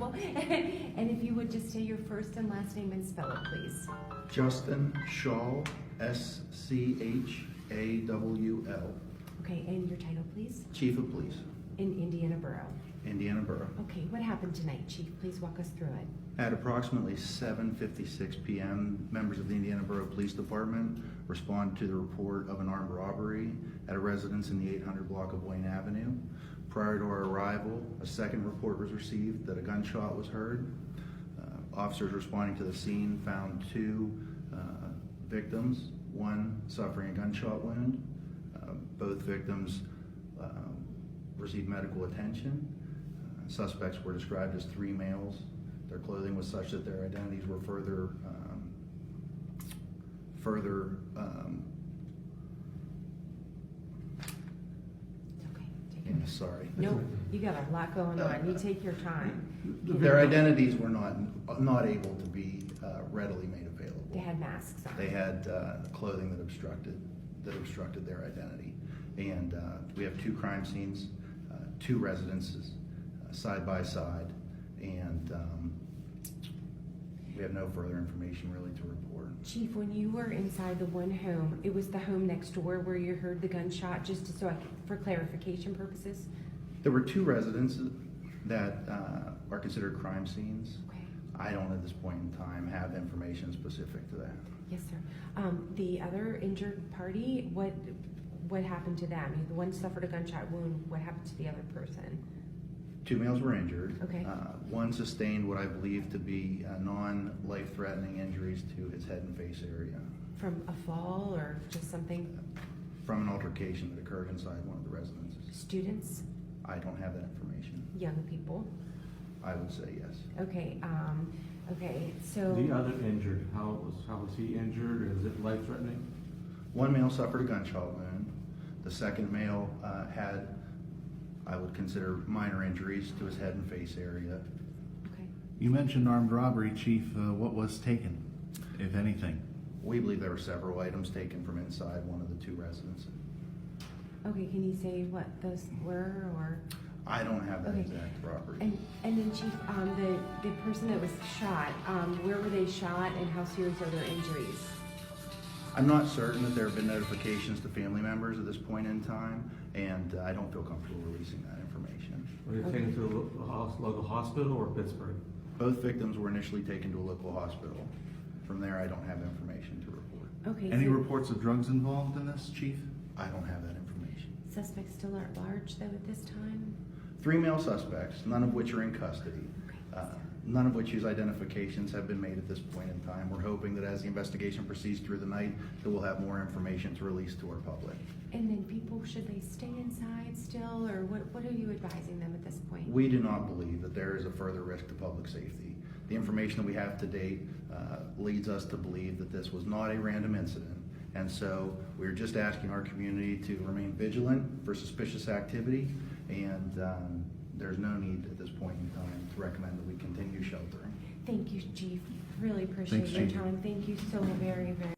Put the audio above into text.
wonderful. And if you would just say your first and last name and spell it, please. Justin Schawl, Schawl. Okay, and your title, please? Chief of Police, In Indiana Borough. Indiana Borough. Okay, what happened tonight, Chief? Please walk us through it. At approximately 7:56 p.m., members of the Indiana Borough Police Department responded to the report of an armed robbery at a residence in the 800 block of Wayne Avenue. Prior to our arrival, a second report was received that a gunshot was heard. Officers responding to the scene found two victims, one suffering a gunshot wound. Both victims received medical attention. Suspects were described as three males. Their clothing was such that their identities were further Okay, take yeah, it. sorry. No, you got a lot going on. You take your time. Their identities were not able to be readily made available. They had masks on. They had clothing that obstructed their identity. And we have two crime scenes, two residences side by side, and we have no further information really to report. Chief, when you were inside the one home, it was the home next door where you heard the gunshot, just so for clarification purposes? There were two residences that are considered crime scenes. Okay. I don't at this point in time have information specific to that. Yes, sir. The other injured party, what happened to them? The one suffered a gunshot wound. What happened to the other person? Two males were injured. Okay. One sustained what I believe to be non-life-threatening injuries to his head and face area From a fall or just something? from an altercation that occurred inside one of the residences. Students? I don't have that information. Young people? I would say yes. Okay, okay, so. The other injured, how was he injured? Is it life-threatening? One male suffered a gunshot wound. The second male had, I would consider, minor injuries to his head and face area. Okay. You mentioned armed robbery, Chief. What was taken, if anything? We believe there were several items taken from inside one of the two residences. Okay, can you say what those were, or? I don't have that Okay. exact property. And then Chief, the person that was shot, where were they shot and how serious are their injuries? I'm not certain that there have been notifications to family members at this point in time, and I don't feel comfortable releasing that information. Were they taken to a local hospital or Pittsburgh? Both victims were initially taken to a local hospital. From there, I don't have information to report. Okay. Any so reports of drugs involved in this, Chief? I don't have that information. Suspects still at large though at this time? Three male suspects, none of which are in custody. Okay. None of which whose identifications have been made at this point in time. We're hoping that as the investigation proceeds through the night, that we'll have more information to release to our public. And then people, should they stay inside still, or what are you advising them at this point? We do not believe that there is a further risk to public safety. The information that we have to date leads us to believe that this was not a random incident. And so we're just asking our community to remain vigilant for suspicious activity, and there's no need at this point in time to recommend that we continue sheltering. Thank you, Chief. Really appreciate Thanks, your Chief. time. Thank you so very, very